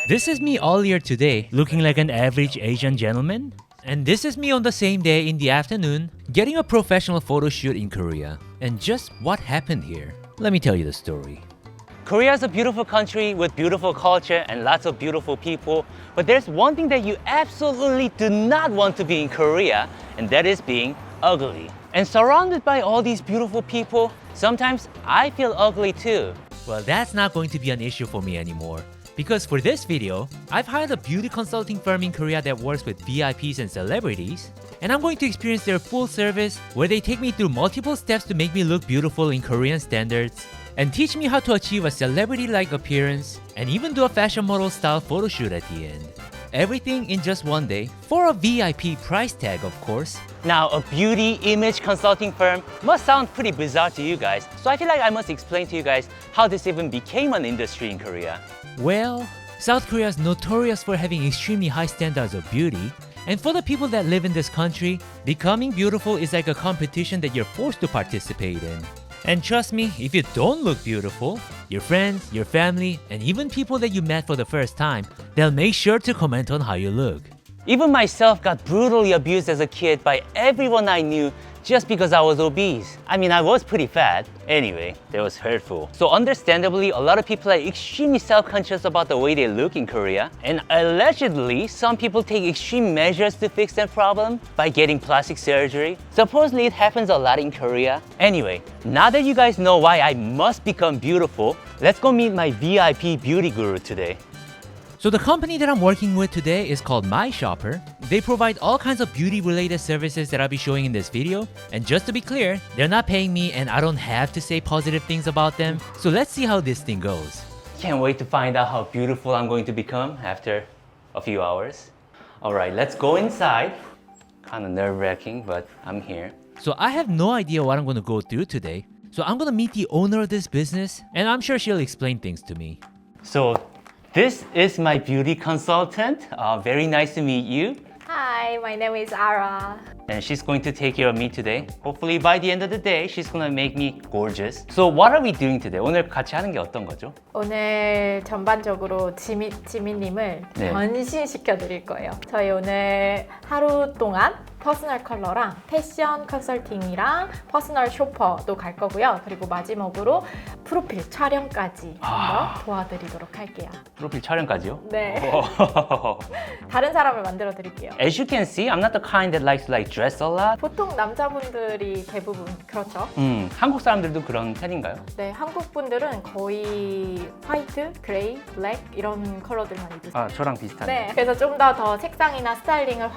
This is me all year today, looking like an average Asian gentleman. And this is me on the same day in the afternoon, getting a professional photo shoot in Korea. And just what happened here? Let me tell you the story. Korea is a beautiful country with beautiful culture and lots of beautiful people. But there's one thing that you absolutely do not want to be in Korea, and that is being ugly. And surrounded by all these beautiful people, sometimes I feel ugly too. Well, that's not going to be an issue for me anymore. Because for this video, I've hired a beauty consulting firm in Korea that works with VIPs and celebrities, and I'm going to experience their full service where they take me through multiple steps to make me look beautiful in Korean standards, and teach me how to achieve a celebrity-like appearance, and even do a fashion model style photo shoot at the end. Everything in just one day, for a VIP price tag of course. Now, a beauty image consulting firm must sound pretty bizarre to you guys, so I feel like I must explain to you guys how this even became an industry in Korea. Well, South Korea is notorious for having extremely high standards of beauty, and for the people that live in this country, becoming beautiful is like a competition that you're forced to participate in. And trust me, if you don't look beautiful, your friends, your family, and even people that you met for the first time, they'll make sure to comment on how you look. Even myself got brutally abused as a kid by everyone I knew just because I was obese. I mean, I was pretty fat. Anyway, that was hurtful. So understandably, a lot of people are extremely self-conscious about the way they look in Korea. And allegedly, some people take extreme measures to fix that problem by getting plastic surgery. Supposedly, it happens a lot in Korea. Anyway, now that you guys know why I must become beautiful, let's go meet my VIP beauty guru today. So the company that I'm working with today is called My Shopper. They provide all kinds of beauty related services that I'll be showing in this video. And just to be clear, they're not paying me and I don't have to say positive things about them. So let's see how this thing goes. Can't wait to find out how beautiful I'm going to become after a few hours. Alright, let's go inside. Kind of nerve-wracking, but I'm here. So I have no idea what I'm going to go through today. So I'm going to meet the owner of this business and I'm sure she'll explain things to me. So this is my beauty consultant. Very nice to meet you. Hi, my name is Ahra. And she's going to take care of me today. Hopefully by the end of the day, she's gonna make me gorgeous. So what are we doing today? 오늘 같이 하는 게 어떤 거죠? 오늘 전반적으로 지민님을 네. 변신시켜 드릴 거예요. 저희 오늘 하루 동안 퍼스널 컬러랑 패션 컨설팅이랑 퍼스널 쇼퍼도 갈 거고요. 그리고 마지막으로 프로필 촬영까지 한번 도와드리도록 할게요. 프로필 촬영까지요? 네. 다른 사람을 만들어 드릴게요. As you can see, I'm not the kind that likes to dress a lot. 보통 남자분들이 대부분 그렇죠. 한국 사람들도 그런 편인가요? 네, 한국 분들은 거의 화이트, 그레이, 블랙 이런 컬러들만 입으세요. 아, 저랑 비슷하네. 네, 그래서 좀 더 색상이나 스타일링을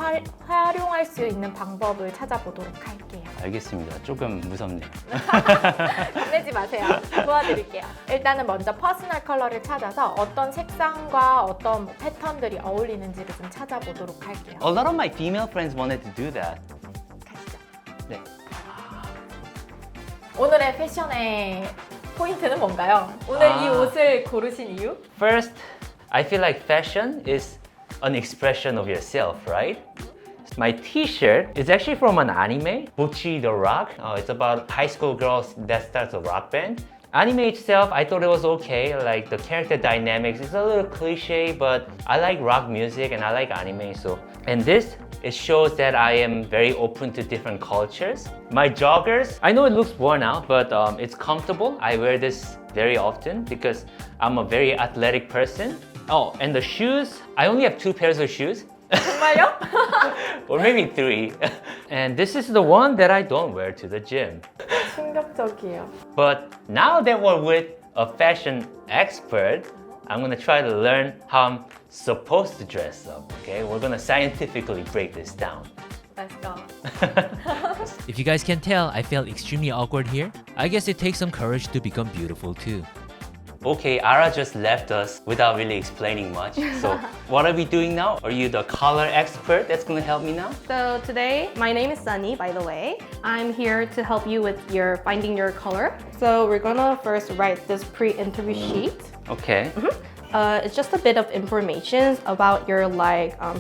활용할 수 있는 방법을 찾아보도록 할게요. 알겠습니다. 조금 무섭네요. 겁내지 마세요. 도와드릴게요. 일단은 먼저 퍼스널 컬러를 찾아서 어떤 색상과 어떤 패턴들이 어울리는지를 좀 찾아보도록 할게요. A lot of my female friends wanted to do that. 가시죠. 네. 오늘의 패션의 포인트는 뭔가요? 오늘 이 옷을 고르신 이유? First, I feel like fashion is an expression of yourself, right? My t-shirt is actually from an anime, Bocchi the Rock. It's about high school girls that starts a rock band. Anime itself, I thought it was okay. Like the character dynamics, it's a little cliche, but I like rock music and I like anime. And this, it shows that I am very open to different cultures. My joggers, I know it looks worn out, but it's comfortable. I wear this very often because I'm a very athletic person. Oh, and the shoes, I only have 2 pairs of shoes. 정말요? Or maybe 3. And this is the one that I don't wear to the gym. 충격적이에요. But now that we're with a fashion expert, I'm gonna try to learn how I'm supposed to dress up, okay? We're gonna scientifically break this down. Let's go. If you guys can tell, I felt extremely awkward here. I guess it takes some courage to become beautiful too. Okay, Ahra just left us without really explaining much. So what are we doing now? Are you the color expert that's gonna help me now? So today, my name is Sunny, by the way. I'm here to help you with your finding your color. So we're gonna first write this pre-interview sheet. Okay. It's just a bit of information about your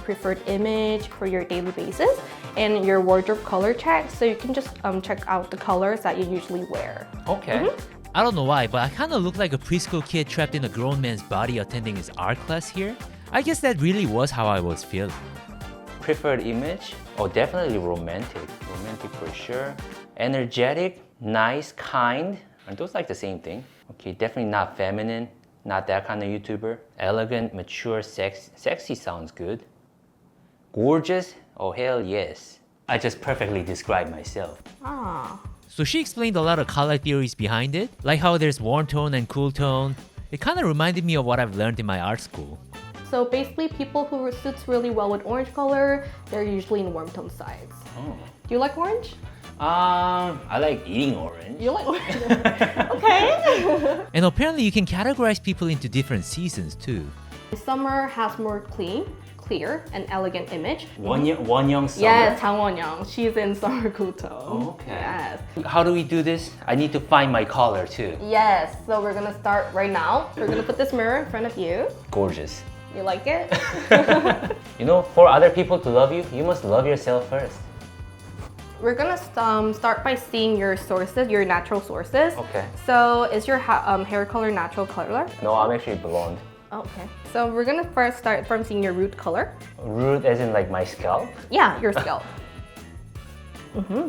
preferred image for your daily basis and your wardrobe color check. So you can just check out the colors that you usually wear. Okay. I don't know why, but I kind of look like a preschool kid trapped in a grown man's body attending his art class here. I guess that really was how I was feeling. Preferred image? Oh, definitely romantic. Romantic for sure. Energetic, nice, kind. Aren't those like the same thing? Okay, definitely not feminine. Not that kind of YouTuber. Elegant, mature, sexy sounds good. Gorgeous? Oh, hell yes. I just perfectly described myself. Ah. So she explained a lot of color theories behind it, like how there's warm tone and cool tone. It kind of reminded me of what I've learned in my art school. So basically, people who suits really well with orange color, they're usually in warm tone sides. Oh. Do you like orange? I like eating orange. You like orange? Okay. And apparently you can categorize people into different seasons too. Summer has more clear, and elegant image. Wonyoung summer? Yes, Chang Won-young. She's in summer cool tone. Okay. Yes. How do we do this? I need to find my color too. Yes, so we're gonna start right now. We're gonna put this mirror in front of you. Gorgeous. You like it? You know, for other people to love you, you must love yourself first. We're gonna start by seeing your sources, your natural sources. Okay. So is your hair color natural color? No, I'm actually blonde. Oh, okay. So we're gonna first start from seeing your root color. Root as in like my scalp? Yeah, your scalp.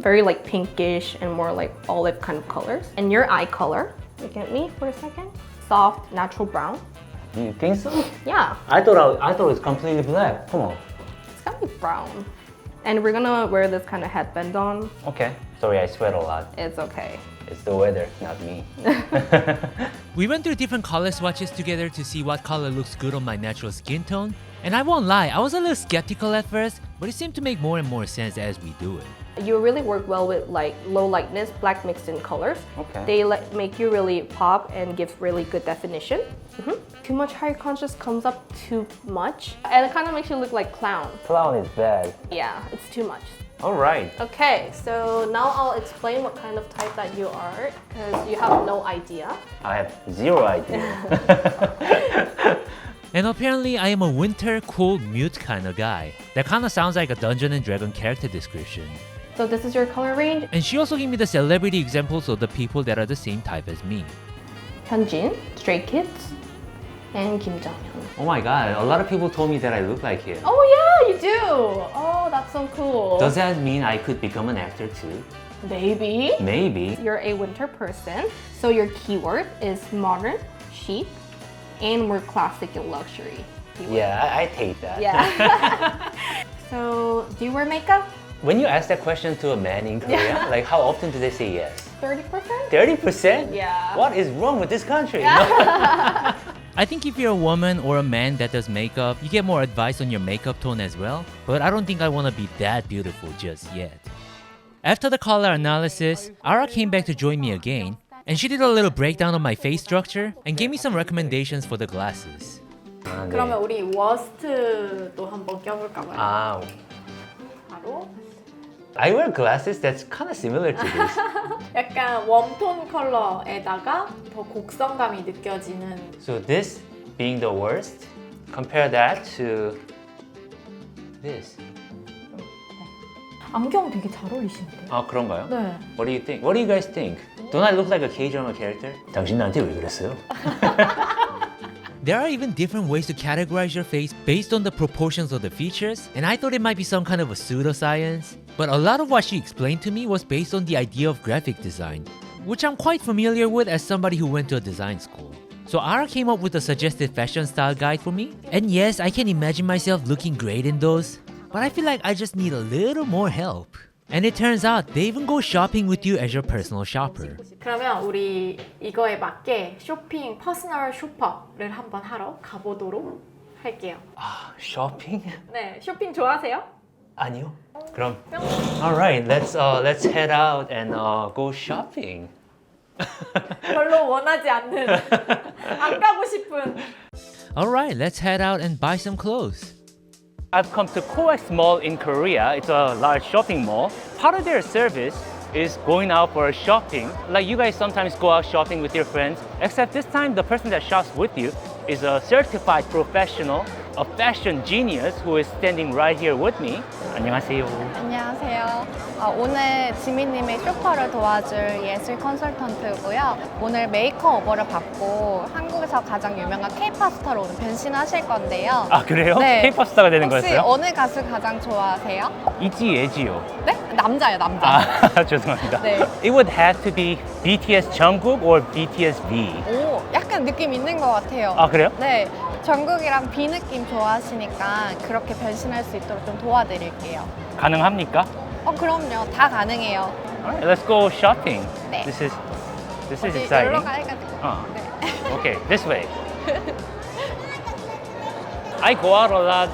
Very like pinkish and more like olive kind of colors. And your eye color. Look at me for a second. Soft, natural brown. You think so? Yeah, I thought it was completely black. Come on. it's gotta be brown. And we're gonna wear this kind of headband on. Okay. Sorry, I sweat a lot. It's okay. It's the weather, not me. We went through different color swatches together to see what color looks good on my natural skin tone. And I won't lie, I was a little skeptical at first, but it seemed to make more and more sense as we do it. You really work well with like low lightness, black mixed in colors. Okay. They make you really pop and give really good definition. Too much high conscious comes up too much. And it kind of makes you look like clown. Clown is bad. Yeah, it's too much. Alright. Okay, so now I'll explain what kind of type that you are, because you have no idea. I have zero idea. And apparently I am a winter, cool, mute kind of guy. That kind of sounds like a Dungeon and Dragon character description. So this is your color range. And she also gave me the celebrity examples of the people that are the same type as me. Hyunjin, Stray Kids, and Kim Jong-hyun. Oh my god, a lot of people told me that I look like him. Oh yeah, you do! Oh, that's so cool. Does that mean I could become an actor too? Maybe. Maybe. You're a winter person, so your keyword is modern, chic, and more classic and luxury. Yeah, I take that. Yeah. So, do you wear makeup? When you ask that question to a man in Korea, like how often do they say yes? 30%? 30%? Yeah. What is wrong with this country? I think if you're a woman or a man that does makeup, you get more advice on your makeup tone as well. But I don't think I want to be that beautiful just yet. After the color analysis, Ahra came back to join me again. And she did a little breakdown of my face structure and gave me some recommendations for the glasses. 그러면 우리 워스트도 한번 껴볼까 봐요. 바로 I wear glasses that's kind of similar to this. 약간 웜톤 컬러에다가 더 곡성감이 느껴지는. So this being the worst, compare that to this. 안경 되게 잘 어울리시는데요? 아 그런가요? 네. What do you think? What do you guys think? Don't I look like a K-drama character? 당신 나한테 왜 그랬어요? There are even different ways to categorize your face based on the proportions of the features, and I thought it might be some kind of a pseudoscience. But a lot of what she explained to me was based on the idea of graphic design, which I'm quite familiar with as somebody who went to a design school. So Ahra came up with a suggested fashion style guide for me, and yes, I can imagine myself looking great in those, but I feel like I just need a little more help. And it turns out they even go shopping with you as your personal shopper. 그러면 우리 이거에 맞게 쇼핑 퍼스널 쇼퍼를 한번 하러 가보도록 할게요. 아, 쇼핑? 네, 쇼핑 좋아하세요? 아니요. 그럼 alright, let's head out and go shopping. 별로 원하지 않는 안 가고 싶은. Alright, let's head out and buy some clothes. I've come to Coex Mall in Korea. It's a large shopping mall. Part of their service is going out for shopping. Like you guys sometimes go out shopping with your friends, except this time the person that shops with you is a certified professional a fashion genius who is standing right here with me. 안녕하세요. 안녕하세요. 오늘 지민님의 쇼퍼를 도와줄 예술 컨설턴트고요. 오늘 메이크오버를 받고 한국에서 가장 유명한 K-pop 스타로 오늘 변신하실 건데요. 아 그래요? 네. K-pop 스타가 되는 혹시 거였어요? 어느 가수 가장 좋아하세요? 이지 예지요. 네? 남자요, 남자. 아 죄송합니다. 네. It would have to be BTS Jungkook or BTS V. 오, 약간 느낌 있는 것 같아요. 아 그래요? 네. 정국이랑 B 느낌 좋아하시니까 그렇게 변신할 수 있도록 좀 도와드릴게요. 가능합니까? 그럼요. 다 가능해요. Alright, let's go shopping. 네. This is 어디 exciting. 여기로 가야가지고. 네. Okay, this way. I go out a lot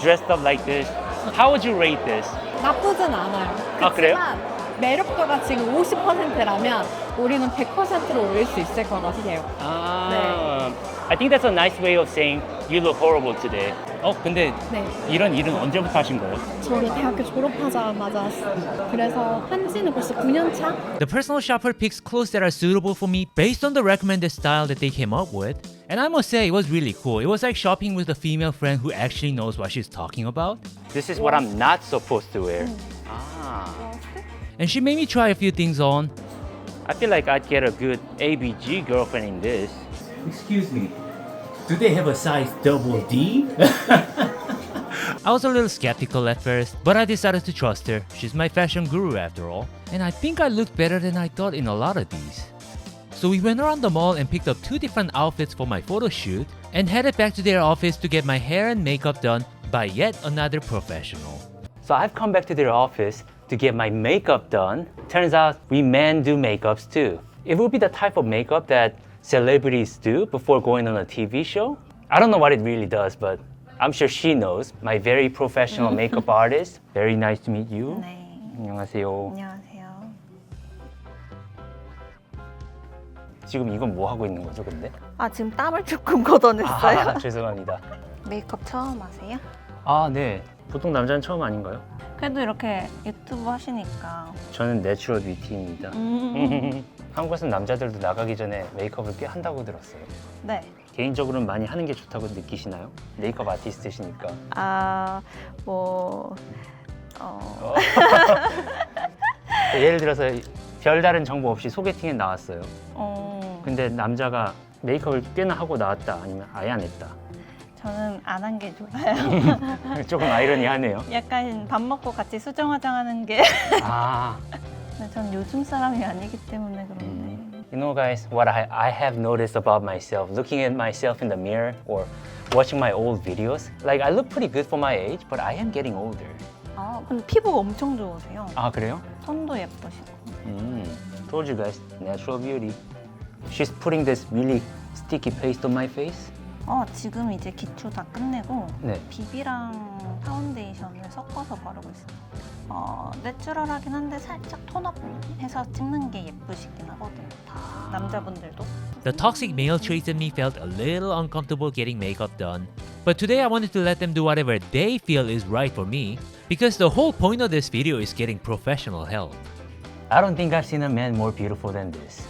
dressed up like this. How would you rate this? 나쁘진 않아요. 아, 그래요? 그렇지만 매력도가 지금 50%라면 우리는 100%로 올릴 수 있을 것 같아요. I think that's a nice way of saying you look horrible today. 근데 네. 이런 일은 언제부터 하신 거예요? 저는 대학교 졸업하자마자 그래서 한지는 벌써 9년 차? The personal shopper picks clothes that are suitable for me based on the recommended style that they came up with. And I must say, it was really cool. It was like shopping with a female friend who actually knows what she's talking about. This is what I'm not supposed to wear. And she made me try a few things on. I feel like I'd get a good ABG girlfriend in this. Excuse me, do they have a size double D? I was a little skeptical at first, but I decided to trust her. She's my fashion guru after all. And I think I looked better than I thought in a lot of these. So we went around the mall and picked up 2 different outfits for my photo shoot and headed back to their office to get my hair and makeup done by yet another professional. So I've come back to their office to get my makeup done. Turns out we men do makeups too. It will be the type of makeup that celebrities do before going on a TV show. I don't know what it really does, but I'm sure she knows. My very professional makeup artist. Very nice to meet you. 네. 안녕하세요. 안녕하세요. 지금 이건 뭐 하고 있는 거죠, 근데? 지금 땀을 조금 걷어냈어요. 죄송합니다. 메이크업 처음 하세요? 네. 보통 남자는 처음 아닌가요? 그래도 이렇게 유튜브 하시니까. 저는 내추럴 뷰티입니다. 한국에서는 남자들도 나가기 전에 메이크업을 꽤 한다고 들었어요. 네. 개인적으로는 많이 하는 게 좋다고 느끼시나요? 메이크업 아티스트시니까. 예를 들어서 별다른 정보 없이 소개팅에 나왔어요. 근데 남자가 메이크업을 꽤나 하고 나왔다 아니면 아예 안 했다. 저는 안 한 게 좋아요. 조금 아이러니하네요. 약간 밥 먹고 같이 수정 화장하는 게. 근데 전 요즘 사람이 아니기 때문에 그런데. You know, guys, what I have noticed about myself, looking at myself in the mirror or watching my old videos, like I look pretty good for my age, but I am getting older. 근데 피부가 엄청 좋으세요. 그래요? 손도 예쁘시고. Told you guys, natural beauty. She's putting this really sticky paste on my face. 지금 이제 기초 다 끝내고 네. 비비랑 파운데이션을 섞어서 바르고 있어요. 내추럴하긴 한데 살짝 톤업해서 찍는 게 예쁘시긴 하거든요. 남자분들도. The toxic male traits in me felt a little uncomfortable getting makeup done. But today I wanted to let them do whatever they feel is right for me because the whole point of this video is getting professional help. I don't think I've seen a man more beautiful than this.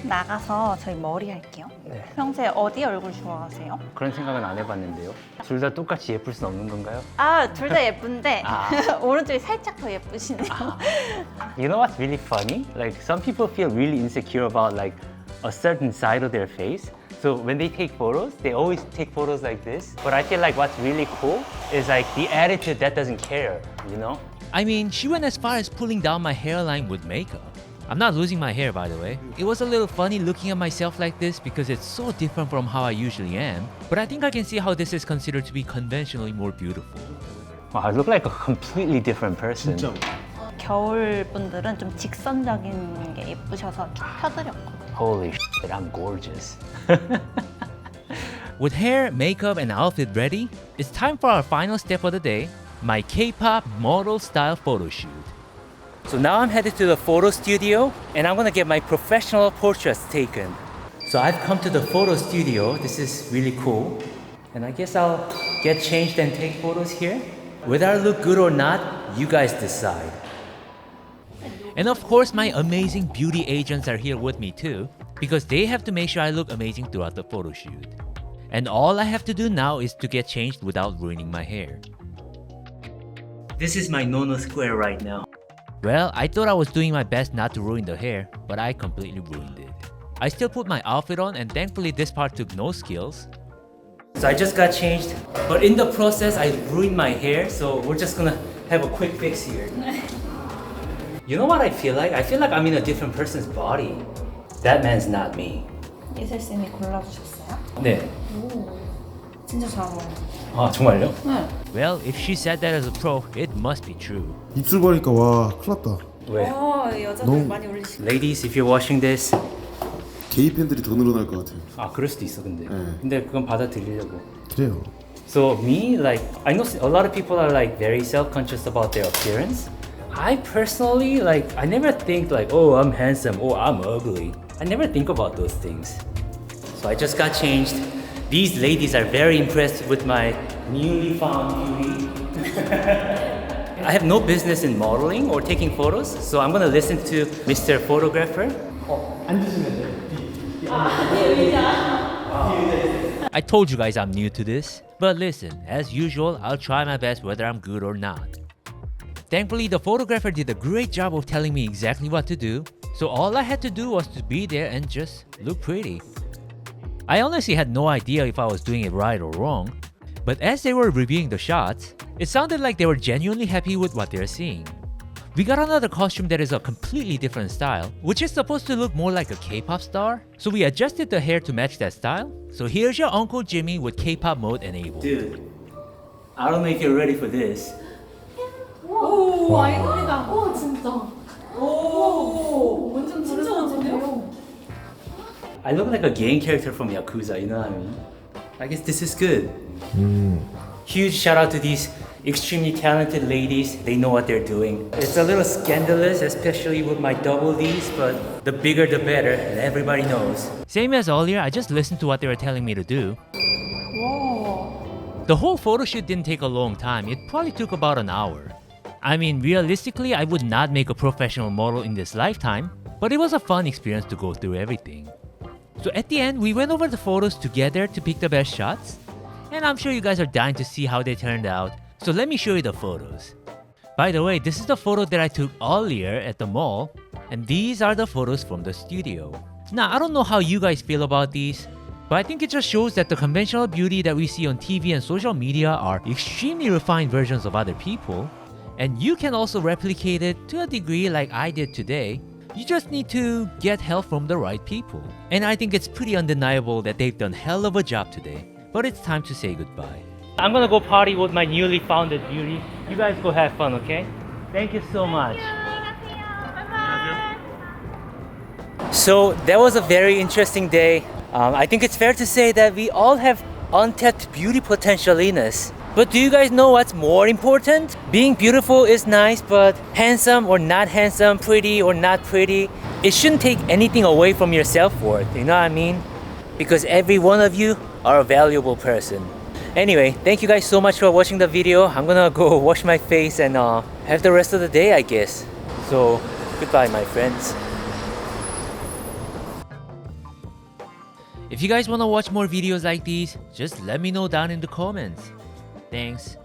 나가서 저희 머리 할게요. 네. 평소에 어디 얼굴 좋아하세요? 그런 생각은 안 해봤는데요. 둘 다 똑같이 예쁠 수 없는 건가요? 둘 다 예쁜데 오른쪽이 살짝 더 예쁘시네요. You know what's really funny? Like some people feel really insecure about like a certain side of their face. So when they take photos, they always take photos like this. But I feel like what's really cool is like the attitude that doesn't care, you know? I mean, she went as far as pulling down my hairline with makeup. I'm not losing my hair, by the way. It was a little funny looking at myself like this because it's so different from how I usually am. But I think I can see how this is considered to be conventionally more beautiful. Wow, I look like a completely different person. 겨울 분들은 좀 직선적인 게 예쁘셔서 펴드렸거든요. Holy shit, I'm gorgeous. With hair, makeup, and outfit ready, it's time for our final step of the day, my K-pop model style photo shoot. So now I'm headed to the photo studio and I'm gonna get my professional portraits taken. So I've come to the photo studio. This is really cool. And I guess I'll get changed and take photos here. Whether I look good or not, you guys decide. And of course, my amazing beauty agents are here with me too. because they have to make sure I look amazing throughout the photo shoot. And all I have to do now is to get changed without ruining my hair. This is my no-no square right now. Well, I thought I was doing my best not to ruin the hair, but I completely ruined it. I still put my outfit on, and thankfully this part took no skills. So I just got changed, but in the process I ruined my hair, so we're just gonna have a quick fix here. You know what I feel like? I feel like I'm in a different person's body. That man's not me. 예슬 쌤이 골라주셨어요? 네. 오, 진짜 잘 어울려요. 아 정말요? 네. Well, if she said that as a pro, it must be true. 입술 보니까 와 큰일 났다. 왜? 여자들 너무- 많이 올리시고. Ladies, if you're watching this. 게이 팬들이 더 늘어날 것 같아요. 아 그럴 수도 있어 근데. 네. 근데 그건 받아들이려고. 그래요. So me, like, I know a lot of people are like very self-conscious about their appearance. I personally, like, I never think like, oh, I'm handsome, oh, I'm ugly. I never think about those things. So I just got changed. These ladies are very impressed with my newly found beauty. I have no business in modeling or taking photos, so I'm gonna listen to Mr. Photographer. I told you guys I'm new to this, but listen, as usual, I'll try my best whether I'm good or not. Thankfully, the photographer did a great job of telling me exactly what to do, so all I had to do was to be there and just look pretty. I honestly had no idea if I was doing it right or wrong, but as they were reviewing the shots, it sounded like they were genuinely happy with what they're seeing. We got another costume that is a completely different style, which is supposed to look more like a K-pop star, so we adjusted the hair to match that style. So here's your Uncle Jimmy with K-pop mode enabled. Dude, I don't know if you're ready for this. 오, 아이돌이다. 오, 진짜. 오, 완전 진짜 완전해요. I look like a game character from Yakuza, you know what I mean? I guess this is good. Huge shout out to these extremely talented ladies. They know what they're doing. It's a little scandalous, especially with my double Ds, but the bigger the better, and everybody knows. Same as earlier, I just listened to what they were telling me to do. The whole photo shoot didn't take a long time. It probably took about an hour. I mean, realistically, I would not make a professional model in this lifetime, but it was a fun experience to go through everything. So at the end, we went over the photos together to pick the best shots. And I'm sure you guys are dying to see how they turned out, so let me show you the photos. By the way, this is the photo that I took earlier at the mall, and these are the photos from the studio. Now, I don't know how you guys feel about these, but I think it just shows that the conventional beauty that we see on TV and social media are extremely refined versions of other people, and you can also replicate it to a degree like I did today. You just need to get help from the right people. And I think it's pretty undeniable that they've done hell of a job today. But it's time to say goodbye. I'm gonna go party with my newly founded beauty. You guys go have fun, okay? Thank you so much. So that was a very interesting day. I think it's fair to say that we all have untapped beauty potential in us. But do you guys know what's more important? Being beautiful is nice, but handsome or not handsome, pretty or not pretty, it shouldn't take anything away from your self-worth, you know what I mean? Because every one of you are a valuable person. Anyway, thank you guys so much for watching the video. I'm gonna go wash my face and have the rest of the day, I guess. So, goodbye, my friends. If you guys wanna watch more videos like these, just let me know down in the comments. Thanks.